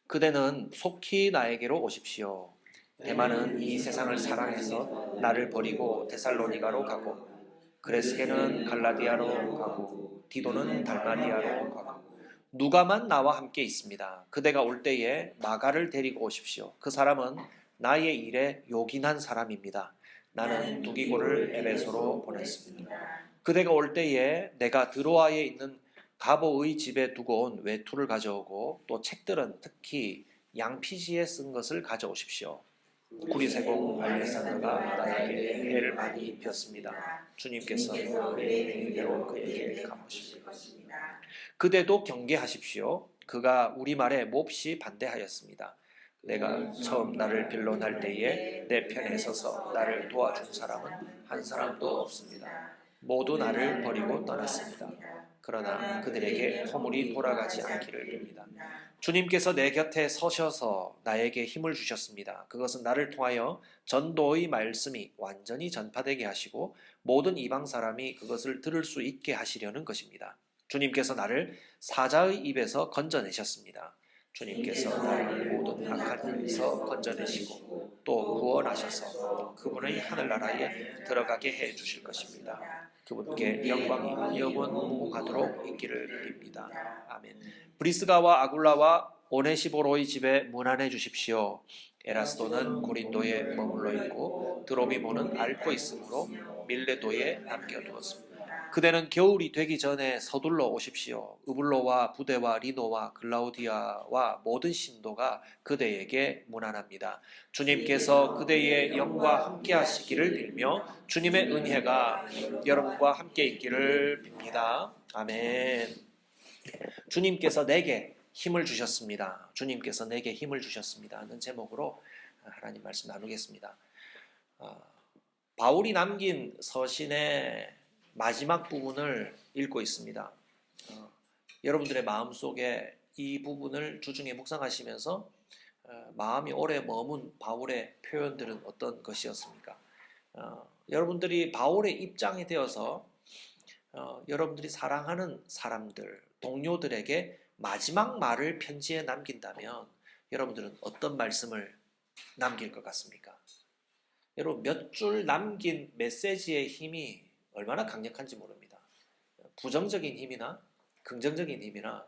그대는 속히 나에게로 오십시오. 데마는 이 세상을 사랑해서 나를 버리고 데살로니가로 가고, 그레스게는 갈라디아로 가고, 디도는 달마디아로 가고, 누가만 나와 함께 있습니다. 그대가 올 때에 마가를 데리고 오십시오. 그 사람은 나의 일에 요긴한 사람입니다. 나는 두기고를 에베소로 보냈습니다. 그대가 올 때에 내가 드로아에 있는 가보의 집에 두고 온 외투를 가져오고, 또 책들은 특히 양피지에 쓴 것을 가져오십시오. 구리세공 알렉산더가 나에게 해를 많이 입혔습니다. 주님께서 그의 행위대로 그에게 갚으십시오. 그대도 경계하십시오. 그가 우리 말에 몹시 반대하였습니다. 내가 처음 나를 변론할 때에 내 편에 서서 나를 도와준 사람은 한 사람도 없습니다. 모두 나를 버리고 떠났습니다. 그러나 그들에게 허물이 돌아가지 않기를 빕니다. 주님께서 내 곁에 서셔서 나에게 힘을 주셨습니다. 그것은 나를 통하여 전도의 말씀이 완전히 전파되게 하시고 모든 이방 사람이 그것을 들을 수 있게 하시려는 것입니다. 주님께서 나를 사자의 입에서 건져내셨습니다. 주님께서 나를 모든 악한 일에서 건져내시고 또 구원하셔서 그분의 하늘나라에 들어가게 해 주실 것입니다. 그분께 영광이 영원 무궁하도록 있기를 빕니다. 아멘. 브리스가와 아굴라와 오네시보로의 집에 문안해 주십시오. 에라스도는 고린도에 머물러 있고 드로비모는 앓고 있으므로 밀레도에 남겨두었습니다. 그대는 겨울이 되기 전에 서둘러 오십시오. 우블로와 부데와 리노와 글라우디아와 모든 신도가 그대에게 문안합니다. 주님께서 그대의 영과 함께 하시기를 빌며 주님의 은혜가 여러분과 함께 있기를 빕니다. 아멘. 주님께서 내게 힘을 주셨습니다. 주님께서 내게 힘을 주셨습니다. 하는 제목으로 하나님 말씀 나누겠습니다. 바울이 남긴 서신의 마지막 부분을 읽고 있습니다. 여러분들의 마음속에 이 부분을 주중에 묵상하시면서 마음이 오래 머문 바울의 표현들은 어떤 것이었습니까? 여러분들이 바울의 입장이 되어서 여러분들이 사랑하는 사람들, 동료들에게 마지막 말을 편지에 남긴다면 여러분들은 어떤 말씀을 남길 것 같습니까? 여러분, 몇 줄 남긴 메시지의 힘이 얼마나 강력한지 모릅니다. 부정적인 힘이나 긍정적인 힘이나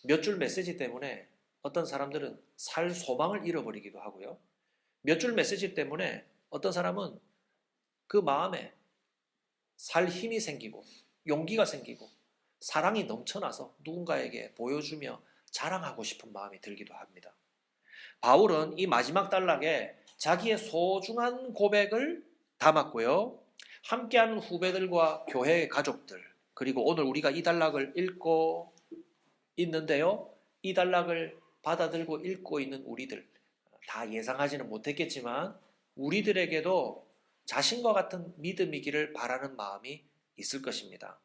몇 줄 메시지 때문에 어떤 사람들은 살 소망을 잃어버리기도 하고요. 몇 줄 메시지 때문에 어떤 사람은 그 마음에 살 힘이 생기고 용기가 생기고 사랑이 넘쳐나서 누군가에게 보여주며 자랑하고 싶은 마음이 들기도 합니다. 바울은 이 마지막 단락에 자기의 소중한 고백을 담았고요. 함께하는 후배들과 교회의 가족들, 그리고 오늘 우리가 이 단락을 읽고 있는데요. 이 단락을 받아들고 읽고 있는 우리들, 다 예상하지는 못했겠지만 우리들에게도 자신과 같은 믿음이기를 바라는 마음이 있을 것입니다.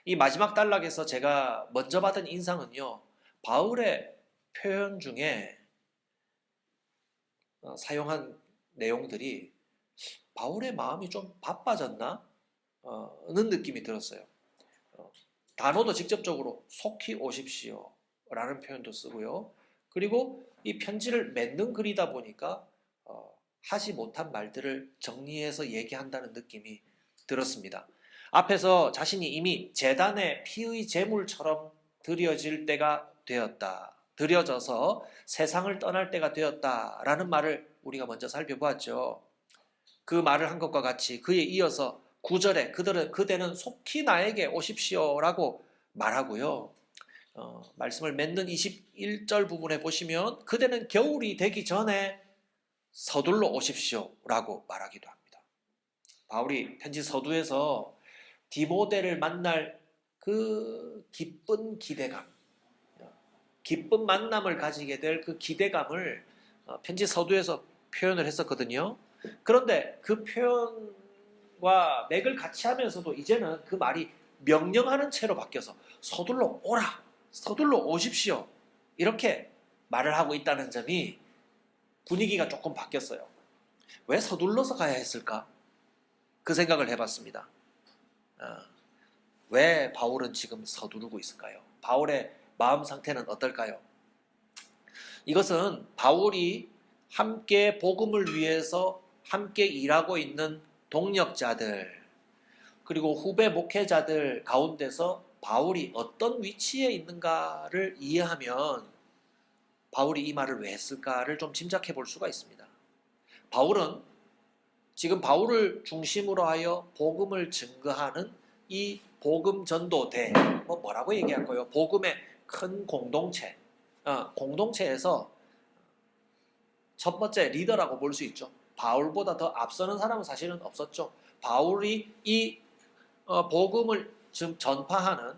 이 마지막 단락에서 제가 먼저 받은 인상은요. 바울의 표현 중에 사용한 내용들이 바울의 마음이 좀 바빠졌나? 는 느낌이 들었어요. 단어도 직접적으로 속히 오십시오 라는 표현도 쓰고요. 그리고 이 편지를 맺는 글이다 보니까 하지 못한 말들을 정리해서 얘기한다는 느낌이 들었습니다. 앞에서 자신이 이미 제단의 피의 제물처럼 드려질 때가 되었다. 드려져서 세상을 떠날 때가 되었다라는 말을 우리가 먼저 살펴보았죠. 그 말을 한 것과 같이 그에 이어서 9절에 그대는 속히 나에게 오십시오라고 말하고요. 말씀을 맺는 21절 부분에 보시면 그대는 겨울이 되기 전에 서둘러 오십시오라고 말하기도 합니다. 바울이 편지 서두에서 디모데를 만날 그 기쁜 기대감, 기쁜 만남을 가지게 될 그 기대감을 편지 서두에서 표현을 했었거든요. 그런데 그 표현과 맥을 같이 하면서도 이제는 그 말이 명령하는 채로 바뀌어서 서둘러 오라, 서둘러 오십시오 이렇게 말을 하고 있다는 점이 분위기가 조금 바뀌었어요. 왜 서둘러서 가야 했을까? 그 생각을 해봤습니다. 왜 바울은 지금 서두르고 있을까요? 바울의 마음 상태는 어떨까요? 이것은 바울이 함께 복음을 위해서 함께 일하고 있는 동력자들 그리고 후배 목회자들 가운데서 바울이 어떤 위치에 있는가를 이해하면 바울이 이 말을 왜 했을까를 좀 짐작해 볼 수가 있습니다. 바울은 지금 바울을 중심으로 하여 복음을 증거하는 이 복음 전도대, 뭐라고 얘기할까요? 복음의 큰 공동체, 공동체에서 첫 번째 리더라고 볼 수 있죠. 바울보다 더 앞서는 사람은 사실은 없었죠. 바울이 이 복음을 전파하는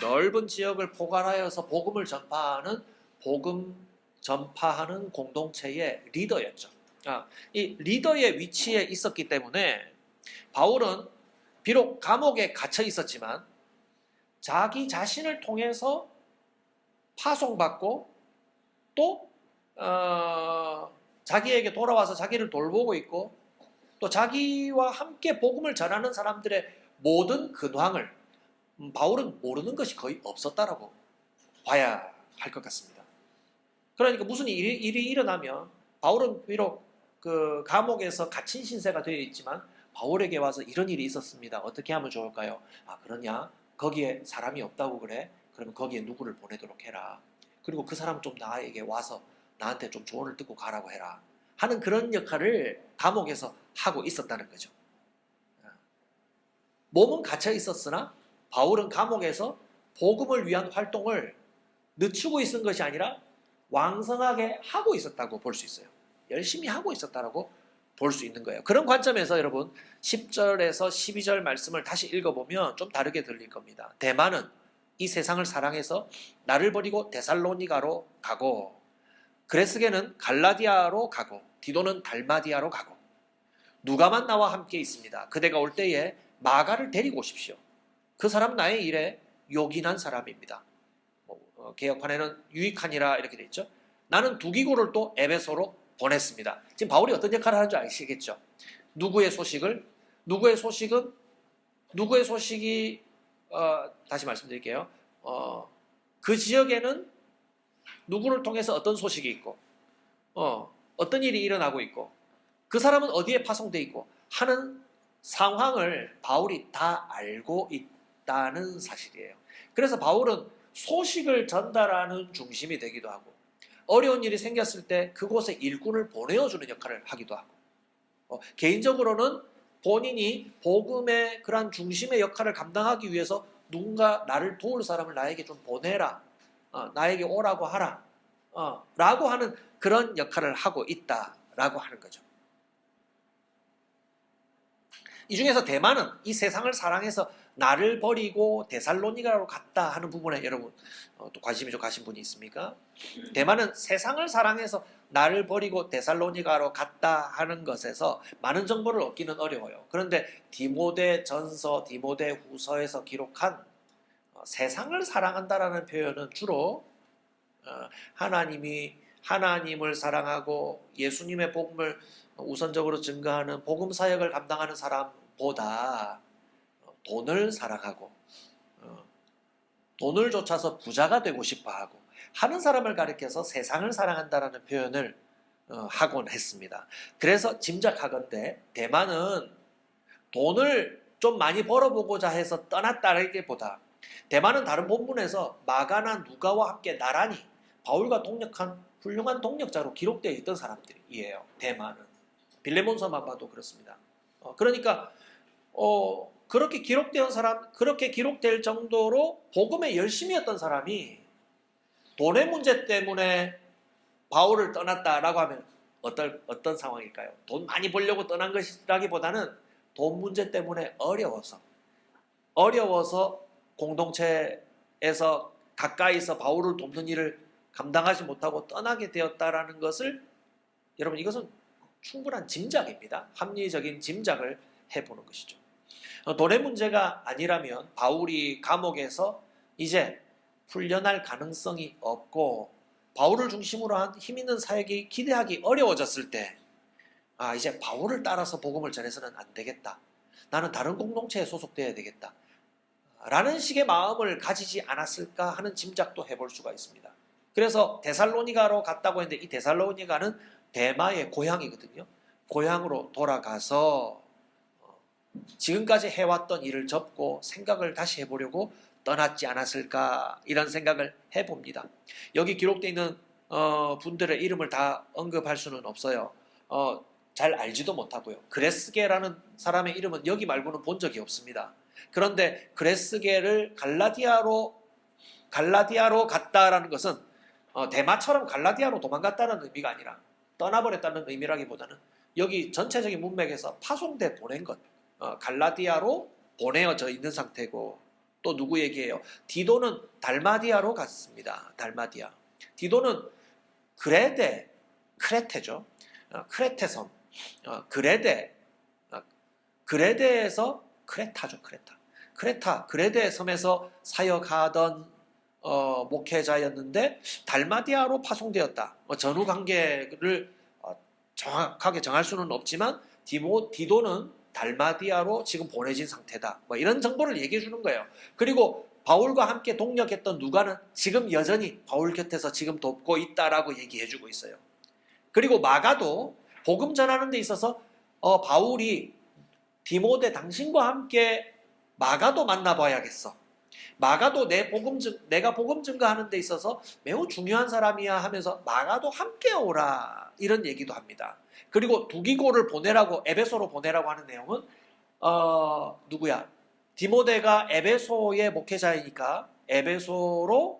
넓은 지역을 포괄하여서 복음을 전파하는 공동체의 리더였죠. 이 리더의 위치에 있었기 때문에 바울은 비록 감옥에 갇혀 있었지만 자기 자신을 통해서 파송받고 또 자기에게 돌아와서 자기를 돌보고 있고 또 자기와 함께 복음을 전하는 사람들의 모든 근황을 바울은 모르는 것이 거의 없었다라고 봐야 할 것 같습니다. 그러니까 무슨 일이 일어나면 바울은 비록 그 감옥에서 갇힌 신세가 되어 있지만 바울에게 와서 이런 일이 있었습니다. 어떻게 하면 좋을까요? 그러냐? 거기에 사람이 없다고 그래? 그러면 거기에 누구를 보내도록 해라. 그리고 그 사람 좀 나에게 와서 나한테 좀 조언을 듣고 가라고 해라. 하는 그런 역할을 감옥에서 하고 있었다는 거죠. 몸은 갇혀 있었으나 바울은 감옥에서 복음을 위한 활동을 늦추고 있은 것이 아니라 왕성하게 하고 있었다고 볼 수 있어요. 열심히 하고 있었다고 볼 수 있는 거예요. 그런 관점에서 여러분 10절에서 12절 말씀을 다시 읽어보면 좀 다르게 들릴 겁니다. 대만은 이 세상을 사랑해서 나를 버리고 데살로니가로 가고 그레스게는 갈라디아로 가고 디도는 달마디아로 가고 누가만 나와 함께 있습니다. 그대가 올 때에 마가를 데리고 오십시오. 그 사람 나의 일에 요긴한 사람입니다. 개역판에는 유익하니라 이렇게 돼 있죠. 나는 두기고를 또 에베소로 보냈습니다. 지금 바울이 어떤 역할을 하는 줄 아시겠죠? 누구의 소식은 다시 말씀드릴게요. 그 지역에는 누구를 통해서 어떤 소식이 있고 어떤 일이 일어나고 있고 그 사람은 어디에 파송돼 있고 하는 상황을 바울이 다 알고 있다는 사실이에요. 그래서 바울은 소식을 전달하는 중심이 되기도 하고 어려운 일이 생겼을 때 그곳에 일꾼을 보내어주는 역할을 하기도 하고 개인적으로는 본인이 복음의 그러한 중심의 역할을 감당하기 위해서 누군가 나를 도울 사람을 나에게 좀 보내라, 나에게 오라고 하라 라고 하는 그런 역할을 하고 있다라고 하는 거죠. 이 중에서 대만은 이 세상을 사랑해서 나를 버리고 데살로니가로 갔다 하는 부분에 여러분 또 관심이 좀 가신 분이 있습니까? 대만은 세상을 사랑해서 나를 버리고 데살로니가로 갔다 하는 것에서 많은 정보를 얻기는 어려워요. 그런데 디모데전서, 디모데후서에서 기록한 세상을 사랑한다라는 표현은 주로 하나님을 사랑하고 예수님의 복음을 우선적으로 증거하는 복음 사역을 감당하는 사람보다 돈을 사랑하고 돈을 쫓아서 부자가 되고 싶어하고 하는 사람을 가리켜서 세상을 사랑한다라는 표현을 하곤 했습니다. 그래서 짐작하건대 대만은 돈을 좀 많이 벌어보고자 해서 떠났다라기보다 대만은 다른 본문에서 마가나 누가와 함께 나란히 바울과 동력한 훌륭한 동력자로 기록되어 있던 사람들이에요. 대만은 빌레몬서만 봐도 그렇습니다. 그러니까 그렇게 기록된 사람, 그렇게 기록될 정도로 복음에 열심히 했던 사람이 돈의 문제 때문에 바울을 떠났다라고 하면 어떤 상황일까요? 돈 많이 벌려고 떠난 것이라기보다는 돈 문제 때문에 어려워서 공동체에서 가까이서 바울을 돕는 일을 감당하지 못하고 떠나게 되었다라는 것을 여러분 이것은 충분한 짐작입니다. 합리적인 짐작을 해보는 것이죠. 돈의 문제가 아니라면 바울이 감옥에서 이제 풀려날 가능성이 없고 바울을 중심으로 한 힘있는 사역이 기대하기 어려워졌을 때 이제 바울을 따라서 복음을 전해서는 안 되겠다. 나는 다른 공동체에 소속되어야 되겠다. 라는 식의 마음을 가지지 않았을까 하는 짐작도 해볼 수가 있습니다. 그래서 데살로니가로 갔다고 했는데 이 데살로니가는 데마의 고향이거든요. 고향으로 돌아가서 지금까지 해왔던 일을 접고 생각을 다시 해보려고 떠났지 않았을까 이런 생각을 해봅니다. 여기 기록되어 있는 분들의 이름을 다 언급할 수는 없어요. 잘 알지도 못하고요. 그레스게라는 사람의 이름은 여기 말고는 본 적이 없습니다. 그런데 그레스게를 갈라디아로 갔다라는 것은 대마처럼 갈라디아로 도망갔다는 의미가 아니라 떠나버렸다는 의미라기보다는 여기 전체적인 문맥에서 파송돼 보낸 것, 갈라디아로 보내어져 있는 상태고, 또 누구 얘기예요? 디도는 달마디아로 갔습니다. 달마디아. 디도는 크레테죠. 크레테 섬. 그레데에서 크레타죠. 그레데 섬에서 사역하던 목회자였는데 달마디아로 파송되었다. 전후 관계를 정확하게 정할 수는 없지만 디도는 달마디아로 지금 보내진 상태다. 이런 정보를 얘기해 주는 거예요. 그리고 바울과 함께 동역했던 누가는 지금 여전히 바울 곁에서 지금 돕고 있다라고 얘기해 주고 있어요. 그리고 마가도 복음 전하는 데 있어서 바울이 디모데 당신과 함께 마가도 만나봐야겠어. 마가도 내가 복음 증거하는 데 있어서 매우 중요한 사람이야 하면서 마가도 함께 오라 이런 얘기도 합니다. 그리고 두기고를 보내라고 에베소로 보내라고 하는 내용은 누구야? 디모데가 에베소의 목회자이니까 에베소로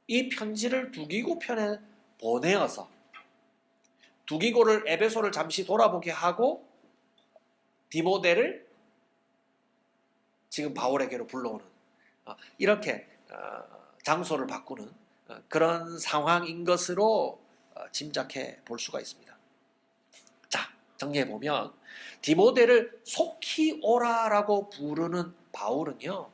이 편지를 두기고 편에 보내어서 두기고를 에베소를 잠시 돌아보게 하고 디모데를 지금 바울에게로 불러오는 이렇게 장소를 바꾸는 그런 상황인 것으로 짐작해 볼 수가 있습니다. 자, 정리해 보면 디모데를 속히 오라라고 부르는 바울은요,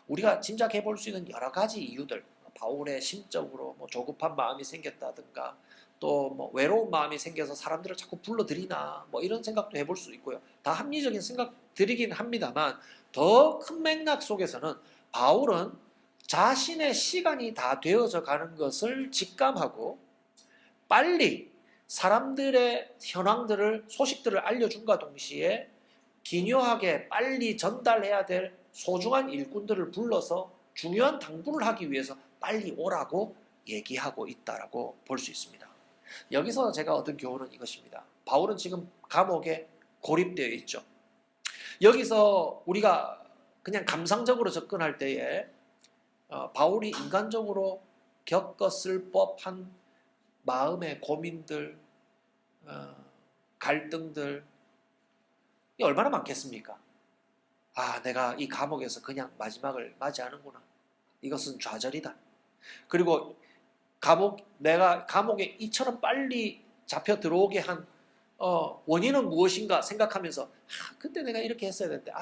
우리가 짐작해 볼 수 있는 여러 가지 이유들, 바울의 심적으로 조급한 마음이 생겼다든가 또 외로운 마음이 생겨서 사람들을 자꾸 불러들이나 이런 생각도 해볼 수 있고요. 다 합리적인 생각들이긴 합니다만 더 큰 맥락 속에서는 바울은 자신의 시간이 다 되어져 가는 것을 직감하고 빨리 사람들의 현황들을 소식들을 알려준과 동시에 기묘하게 빨리 전달해야 될 소중한 일꾼들을 불러서 중요한 당부를 하기 위해서 빨리 오라고 얘기하고 있다라고 볼 수 있습니다. 여기서 제가 얻은 교훈은 이것입니다. 바울은 지금 감옥에 고립되어 있죠. 여기서 우리가 그냥 감상적으로 접근할 때에 바울이 인간적으로 겪었을 법한 마음의 고민들, 갈등들 얼마나 많겠습니까? 내가 이 감옥에서 그냥 마지막을 맞이하는구나. 이것은 좌절이다. 그리고 내가 감옥에 이처럼 빨리 잡혀 들어오게 한 원인은 무엇인가 생각하면서 그때 내가 이렇게 했어야 되는데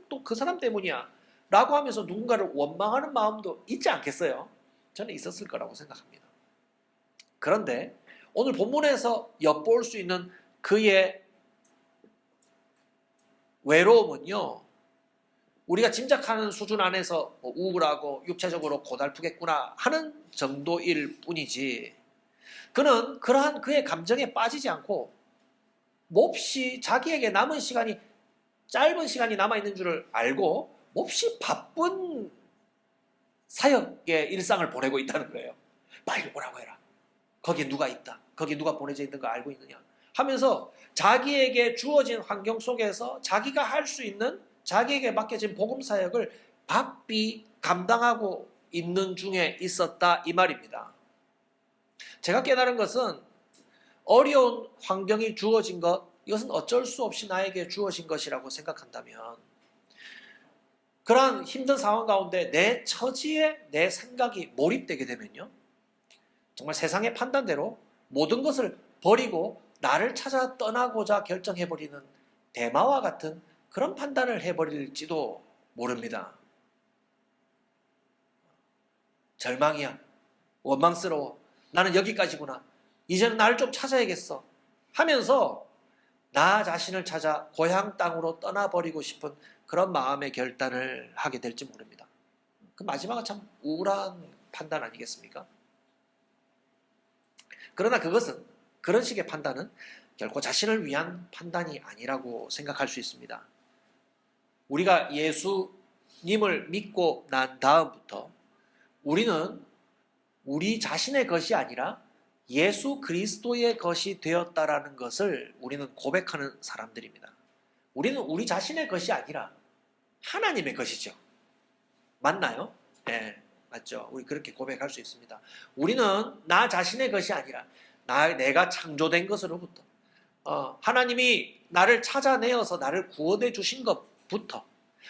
또 그 사람 때문이야 라고 하면서 누군가를 원망하는 마음도 있지 않겠어요? 저는 있었을 거라고 생각합니다. 그런데 오늘 본문에서 엿볼 수 있는 그의 외로움은요, 우리가 짐작하는 수준 안에서 우울하고 육체적으로 고달프겠구나 하는 정도일 뿐이지, 그는 그러한 그의 감정에 빠지지 않고 몹시 자기에게 남은 시간이 짧은 시간이 남아있는 줄을 알고 몹시 바쁜 사역의 일상을 보내고 있다는 거예요. 빨리 오라고 해라. 거기에 누가 있다. 거기에 누가 보내져 있는 거 알고 있느냐 하면서 자기에게 주어진 환경 속에서 자기가 할 수 있는, 자기에게 맡겨진 복음 사역을 바삐 감당하고 있는 중에 있었다 이 말입니다. 제가 깨달은 것은 어려운 환경이 주어진 것, 이것은 어쩔 수 없이 나에게 주어진 것이라고 생각한다면, 그러한 힘든 상황 가운데 내 처지에 내 생각이 몰입되게 되면요, 정말 세상의 판단대로 모든 것을 버리고 나를 찾아 떠나고자 결정해버리는 대마와 같은 그런 판단을 해버릴지도 모릅니다. 절망이야. 원망스러워. 나는 여기까지구나. 이제는 나를 좀 찾아야겠어. 하면서 나 자신을 찾아 고향 땅으로 떠나버리고 싶은 그런 마음의 결단을 하게 될지 모릅니다. 그 마지막은 참 우울한 판단 아니겠습니까? 그러나 그것은, 그런 식의 판단은 결코 자신을 위한 판단이 아니라고 생각할 수 있습니다. 우리가 예수님을 믿고 난 다음부터 우리는 우리 자신의 것이 아니라 예수 그리스도의 것이 되었다라는 것을 우리는 고백하는 사람들입니다. 우리는 우리 자신의 것이 아니라 하나님의 것이죠. 맞나요? 네, 맞죠. 우리 그렇게 고백할 수 있습니다. 우리는 나 자신의 것이 아니라 내가 창조된 것으로부터 하나님이 나를 찾아내어서 나를 구원해 주신 것부터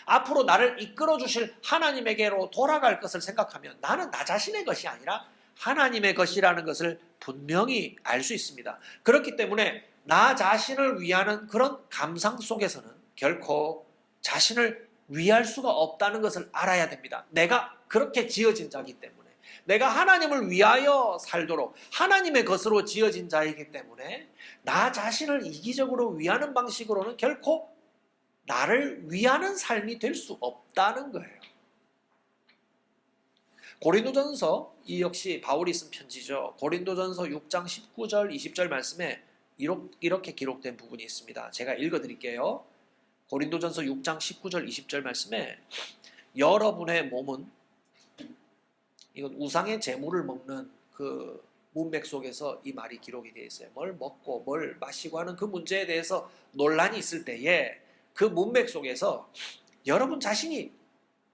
앞으로 나를 이끌어 주실 하나님에게로 돌아갈 것을 생각하면 나는 나 자신의 것이 아니라 하나님의 것이라는 것을 분명히 알 수 있습니다. 그렇기 때문에 나 자신을 위하는 그런 감상 속에서는 결코 자신을 위할 수가 없다는 것을 알아야 됩니다. 내가 그렇게 지어진 자이기 때문에, 내가 하나님을 위하여 살도록 하나님의 것으로 지어진 자이기 때문에 나 자신을 이기적으로 위하는 방식으로는 결코 나를 위하는 삶이 될 수 없다는 거예요. 고린도전서, 이 역시 바울이 쓴 편지죠. 고린도전서 6장 19절 20절 말씀에 이렇게 기록된 부분이 있습니다. 제가 읽어드릴게요. 고린도전서 6장 19절 20절 말씀에 여러분의 몸은, 이건 우상의 제물을 먹는 그 문맥 속에서 이 말이 기록이 되어 있어요. 뭘 먹고 뭘 마시고 하는 그 문제에 대해서 논란이 있을 때에 그 문맥 속에서 여러분 자신이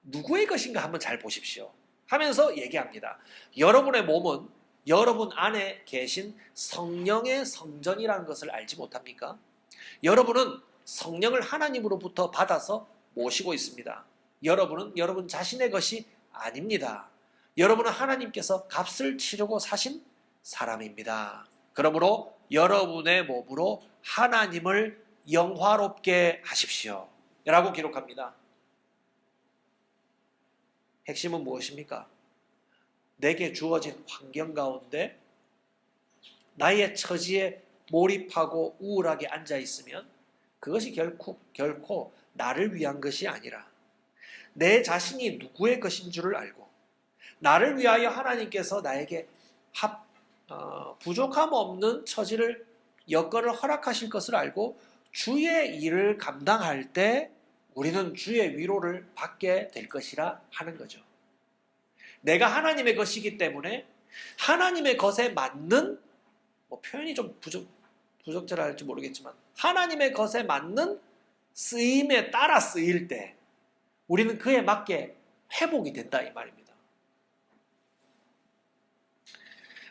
누구의 것인가 한번 잘 보십시오 하면서 얘기합니다. 여러분의 몸은 여러분 안에 계신 성령의 성전이라는 것을 알지 못합니까? 여러분은 성령을 하나님으로부터 받아서 모시고 있습니다. 여러분은 여러분 자신의 것이 아닙니다. 여러분은 하나님께서 값을 치르고 사신 사람입니다. 그러므로 여러분의 몸으로 하나님을 영화롭게 하십시오 라고 기록합니다. 핵심은 무엇입니까? 내게 주어진 환경 가운데 나의 처지에 몰입하고 우울하게 앉아 있으면 그것이 결코 나를 위한 것이 아니라 내 자신이 누구의 것인 줄을 알고 나를 위하여 하나님께서 나에게 부족함 없는 처지를, 여건을 허락하실 것을 알고 주의 일을 감당할 때 우리는 주의 위로를 받게 될 것이라 하는 거죠. 내가 하나님의 것이기 때문에 하나님의 것에 맞는, 표현이 좀 부적절할지 모르겠지만 하나님의 것에 맞는 쓰임에 따라 쓰일 때 우리는 그에 맞게 회복이 된다 이 말입니다.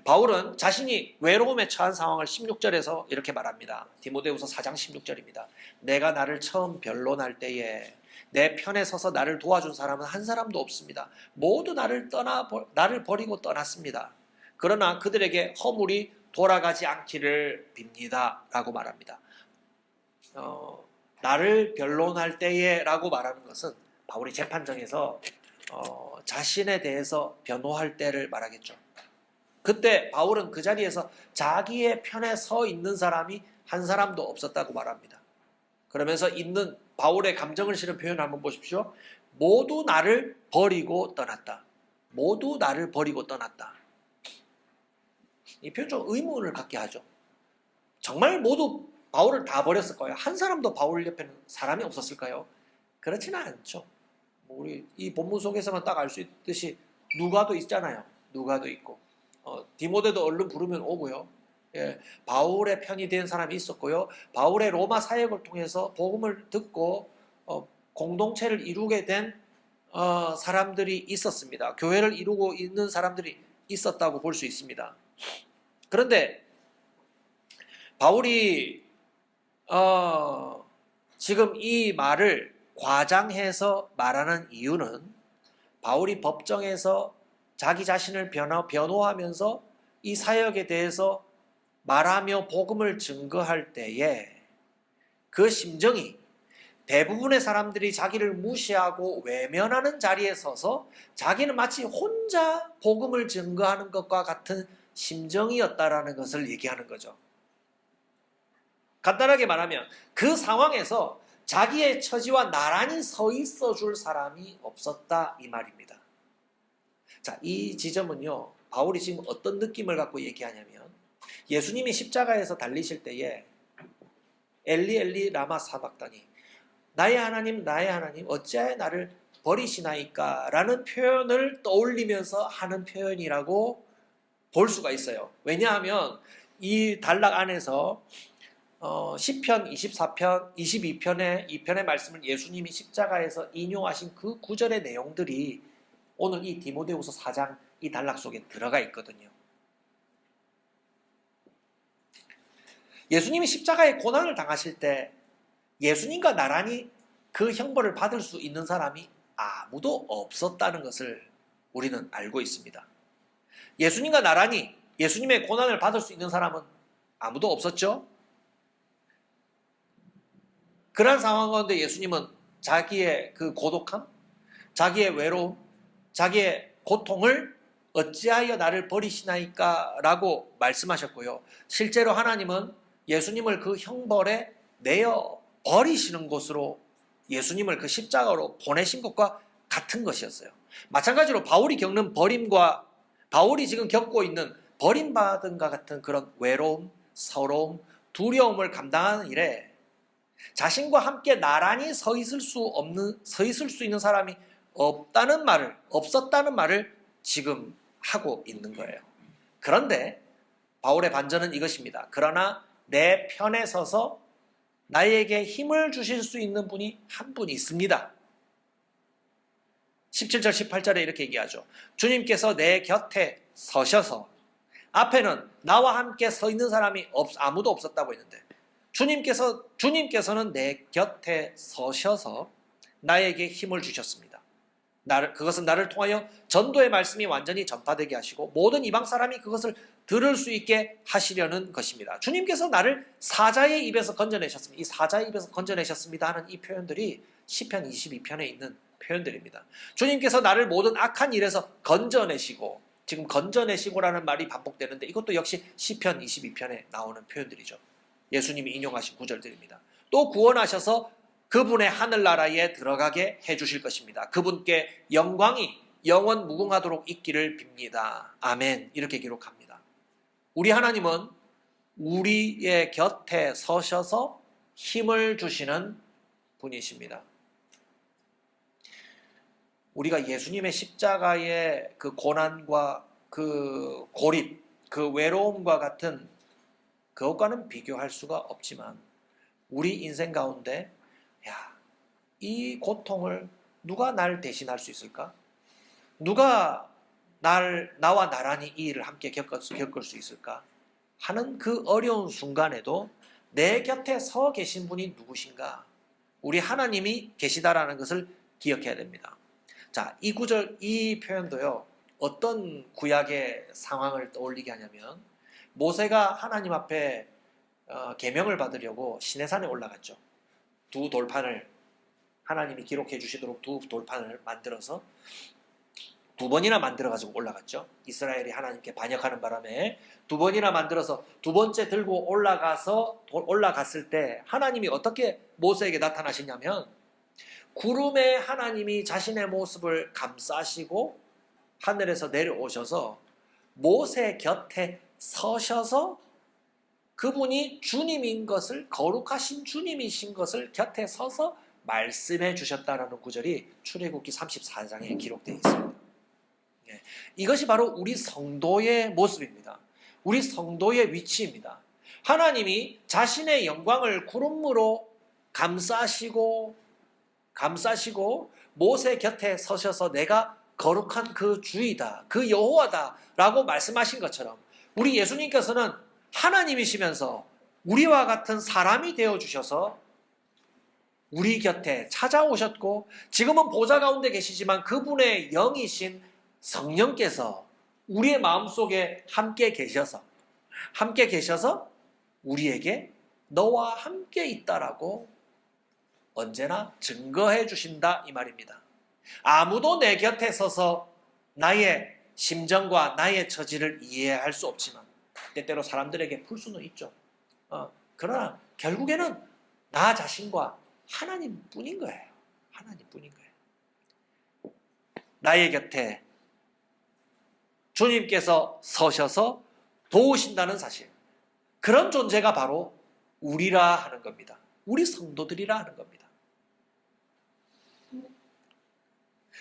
바울은 자신이 외로움에 처한 상황을 16절에서 이렇게 말합니다. 디모데후서 4장 16절입니다. 내가 나를 처음 변론할 때에 내 편에 서서 나를 도와준 사람은 한 사람도 없습니다. 모두 나를 버리고 떠났습니다. 그러나 그들에게 허물이 돌아가지 않기를 빕니다 라고 말합니다. 나를 변론할 때에 라고 말하는 것은 바울이 재판정에서 자신에 대해서 변호할 때를 말하겠죠. 그때 바울은 그 자리에서 자기의 편에 서 있는 사람이 한 사람도 없었다고 말합니다. 그러면서 있는 바울의 감정을 실은 표현을 한번 보십시오. 모두 나를 버리고 떠났다. 모두 나를 버리고 떠났다. 이 표현 좀 의문을 갖게 하죠. 정말 모두 바울을 다 버렸을까요? 한 사람도 바울 옆에는 사람이 없었을까요? 그렇지는 않죠. 우리 이 본문 속에서만 딱 알 수 있듯이 누가도 있잖아요. 누가도 있고 디모데도 얼른 부르면 오고요. 예, 바울의 편이 된 사람이 있었고요. 바울의 로마 사역을 통해서 복음을 듣고 공동체를 이루게 된 사람들이 있었습니다. 교회를 이루고 있는 사람들이 있었다고 볼 수 있습니다. 그런데 바울이 지금 이 말을 과장해서 말하는 이유는 바울이 법정에서 자기 자신을 변호하면서 이 사역에 대해서 말하며 복음을 증거할 때에 그 심정이 대부분의 사람들이 자기를 무시하고 외면하는 자리에 서서 자기는 마치 혼자 복음을 증거하는 것과 같은 심정이었다라는 것을 얘기하는 거죠. 간단하게 말하면 그 상황에서 자기의 처지와 나란히 서 있어 줄 사람이 없었다 이 말입니다. 자, 이 지점은요, 바울이 지금 어떤 느낌을 갖고 얘기하냐면 예수님이 십자가에서 달리실 때에 엘리 엘리 라마 사박다니, 나의 하나님 나의 하나님 어찌하여 나를 버리시나이까 라는 표현을 떠올리면서 하는 표현이라고 볼 수가 있어요. 왜냐하면 이 단락 안에서 시편 24편, 22편의 이 편의 말씀을 예수님이 십자가에서 인용하신 그 구절의 내용들이 오늘 이 디모데후서 4장 이 단락 속에 들어가 있거든요. 예수님이 십자가의 고난을 당하실 때 예수님과 나란히 그 형벌을 받을 수 있는 사람이 아무도 없었다는 것을 우리는 알고 있습니다. 예수님과 나란히 예수님의 고난을 받을 수 있는 사람은 아무도 없었죠. 그런 상황 가운데 예수님은 자기의 그 고독함, 자기의 외로움, 자기의 고통을 어찌하여 나를 버리시나이까 라고 말씀하셨고요. 실제로 하나님은 예수님을 그 형벌에 내어 버리시는 곳으로 예수님을 그 십자가로 보내신 것과 같은 것이었어요. 마찬가지로 바울이 겪는 버림과 바울이 지금 겪고 있는 버림받은과 같은 그런 외로움, 서러움, 두려움을 감당하는 일에 자신과 함께 나란히 서 있을 수 있는 사람이 없었다는 말을 지금 하고 있는 거예요. 그런데 바울의 반전은 이것입니다. 그러나 내 편에 서서 나에게 힘을 주실 수 있는 분이 한 분이 있습니다. 17절 18절에 이렇게 얘기하죠. 주님께서 내 곁에 서셔서, 앞에는 나와 함께 서 있는 사람이 아무도 없었다고 했는데 주님께서는 내 곁에 서셔서 나에게 힘을 주셨습니다. 그것은 나를 통하여 전도의 말씀이 완전히 전파되게 하시고 모든 이방 사람이 그것을 들을 수 있게 하시려는 것입니다. 주님께서 나를 사자의 입에서 건져내셨습니다. 이 사자의 입에서 건져내셨습니다 하는 이 표현들이 시편 22편에 있는 표현들입니다. 주님께서 나를 모든 악한 일에서 건져내시고, 지금 건져내시고라는 말이 반복되는데 이것도 역시 시편 22편에 나오는 표현들이죠. 예수님이 인용하신 구절들입니다. 또 구원하셔서 그분의 하늘나라에 들어가게 해주실 것입니다. 그분께 영광이 영원 무궁하도록 있기를 빕니다. 아멘. 이렇게 기록합니다. 우리 하나님은 우리의 곁에 서셔서 힘을 주시는 분이십니다. 우리가 예수님의 십자가의 그 고난과 그 고립, 그 외로움과 같은 그것과는 비교할 수가 없지만 우리 인생 가운데 이 고통을 누가 날 대신할 수 있을까? 누가 나와 나란히 이 일을 함께 겪을 수 있을까? 하는 그 어려운 순간에도 내 곁에 서 계신 분이 누구신가? 우리 하나님이 계시다라는 것을 기억해야 됩니다. 자, 이 구절, 이 표현도요, 어떤 구약의 상황을 떠올리게 하냐면, 모세가 하나님 앞에 계명을 받으려고 시내산에 올라갔죠. 두 돌판을 하나님이 기록해 주시도록 두 돌판을 만들어서 두 번이나 만들어가지고 올라갔죠. 이스라엘이 하나님께 반역하는 바람에 두 번이나 만들어서 두 번째 들고 올라갔을 때 하나님이 어떻게 모세에게 나타나시냐면, 구름에 하나님이 자신의 모습을 감싸시고 하늘에서 내려오셔서 모세 곁에 서셔서 그분이 주님인 것을, 거룩하신 주님이신 것을 곁에 서서 말씀해 주셨다라는 구절이 출애굽기 34장에 기록되어 있습니다. 이것이 바로 우리 성도의 모습입니다. 우리 성도의 위치입니다. 하나님이 자신의 영광을 구름으로 감싸시고 모세 곁에 서셔서 내가 거룩한 그 주이다, 그 여호와다 라고 말씀하신 것처럼 우리 예수님께서는 하나님이시면서 우리와 같은 사람이 되어주셔서 우리 곁에 찾아오셨고, 지금은 보좌 가운데 계시지만 그분의 영이신 성령께서 우리의 마음속에 함께 계셔서 우리에게 너와 함께 있다라고 언제나 증거해 주신다 이 말입니다. 아무도 내 곁에 서서 나의 심정과 나의 처지를 이해할 수 없지만 때때로 사람들에게 풀 수는 있죠. 그러나 결국에는 나 자신과 하나님뿐인 거예요. 하나님뿐인 거예요. 나의 곁에 주님께서 서셔서 도우신다는 사실, 그런 존재가 바로 우리라 하는 겁니다. 우리 성도들이라 하는 겁니다.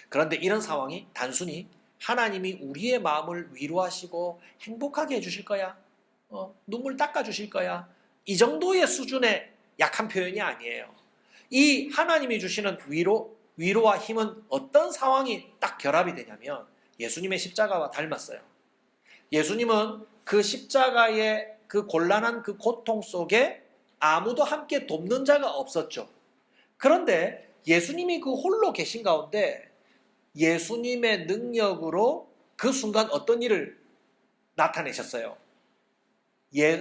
그런데 이런 상황이 단순히 하나님이 우리의 마음을 위로하시고 행복하게 해주실 거야, 눈물 닦아주실 거야, 이 정도의 수준의 약한 표현이 아니에요. 이 하나님이 주시는 위로와 힘은 어떤 상황이 딱 결합이 되냐면 예수님의 십자가와 닮았어요. 예수님은 그 십자가의 그 곤란한 그 고통 속에 아무도 함께 돕는 자가 없었죠. 그런데 예수님이 그 홀로 계신 가운데 예수님의 능력으로 그 순간 어떤 일을 나타내셨어요.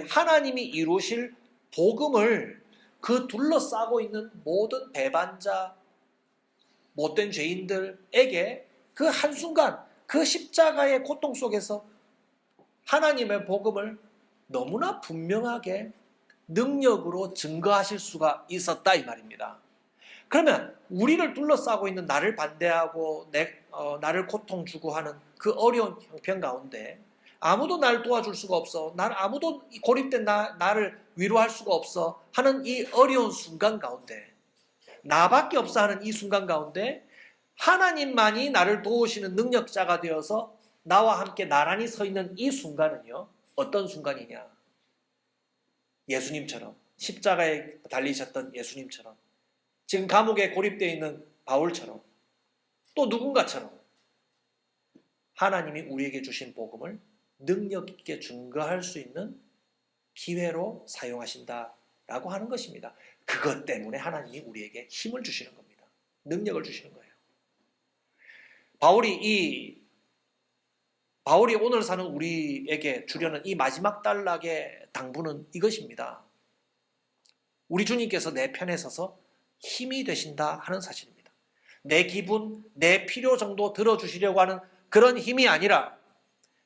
하나님이 이루실 복음을 그 둘러싸고 있는 모든 배반자, 못된 죄인들에게 그 한순간 그 십자가의 고통 속에서 하나님의 복음을 너무나 분명하게 능력으로 증거하실 수가 있었다 이 말입니다. 그러면 우리를 둘러싸고 있는 나를 반대하고 나를 고통 주고 하는 그 어려운 형편 가운데 아무도 나를 도와줄 수가 없어, 아무도 고립된 나를 위로할 수가 없어 하는 이 어려운 순간 가운데, 나밖에 없어 하는 이 순간 가운데 하나님만이 나를 도우시는 능력자가 되어서 나와 함께 나란히 서 있는 이 순간은요, 어떤 순간이냐? 예수님처럼, 십자가에 달리셨던 예수님처럼, 지금 감옥에 고립되어 있는 바울처럼, 또 누군가처럼 하나님이 우리에게 주신 복음을 능력 있게 증거할 수 있는 기회로 사용하신다라고 하는 것입니다. 그것 때문에 하나님이 우리에게 힘을 주시는 겁니다. 능력을 주시는 거예요. 바울이 오늘 사는 우리에게 주려는 이 마지막 단락의 당부는 이것입니다. 우리 주님께서 내 편에 서서 힘이 되신다 하는 사실입니다. 내 기분, 내 필요 정도 들어주시려고 하는 그런 힘이 아니라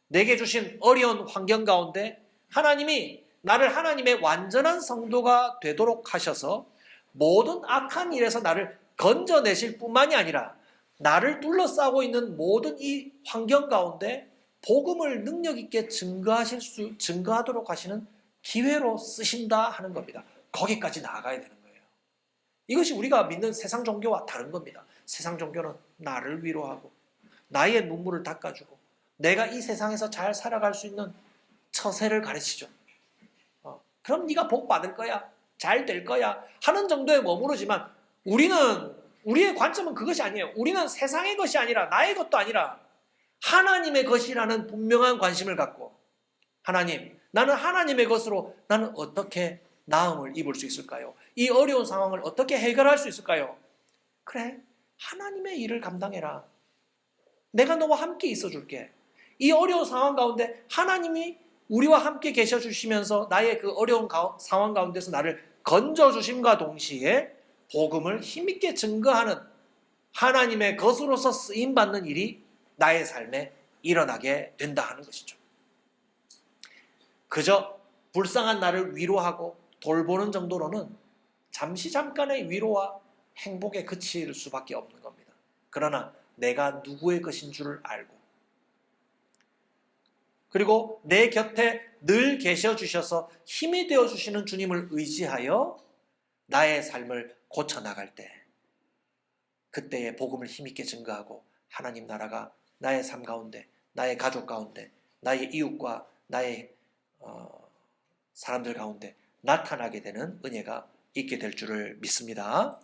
내게 주신 어려운 환경 가운데 하나님이 나를 하나님의 완전한 성도가 되도록 하셔서 모든 악한 일에서 나를 건져내실 뿐만이 아니라 나를 둘러싸고 있는 모든 이 환경 가운데 복음을 능력 있게 증거하도록 하시는 기회로 쓰신다 하는 겁니다. 거기까지 나아가야 되는 거예요. 이것이 우리가 믿는 세상 종교와 다른 겁니다. 세상 종교는 나를 위로하고 나의 눈물을 닦아주고 내가 이 세상에서 잘 살아갈 수 있는 처세를 가르치죠. 그럼 네가 복 받을 거야, 잘 될 거야 하는 정도에 머무르지만 우리의 관점은 그것이 아니에요. 우리는 세상의 것이 아니라 나의 것도 아니라 하나님의 것이라는 분명한 관심을 갖고, 하나님, 나는 하나님의 것으로 나는 어떻게 나음을 입을 수 있을까요? 이 어려운 상황을 어떻게 해결할 수 있을까요? 그래, 하나님의 일을 감당해라. 내가 너와 함께 있어 줄게. 이 어려운 상황 가운데 하나님이 우리와 함께 계셔 주시면서 나의 그 어려운 상황 가운데서 나를 건져 주심과 동시에 복음을 힘있게 증거하는 하나님의 것으로서 쓰임 받는 일이 나의 삶에 일어나게 된다 하는 것이죠. 그저 불쌍한 나를 위로하고 돌보는 정도로는 잠깐의 위로와 행복에 그칠 수밖에 없는 겁니다. 그러나 내가 누구의 것인 줄을 알고, 그리고 내 곁에 늘 계셔 주셔서 힘이 되어 주시는 주님을 의지하여 나의 삶을 고쳐나갈 때, 그때의 복음을 힘있게 증거하고 하나님 나라가 나의 삶 가운데, 나의 가족 가운데, 나의 이웃과 나의 사람들 가운데 나타나게 되는 은혜가 있게 될 줄을 믿습니다.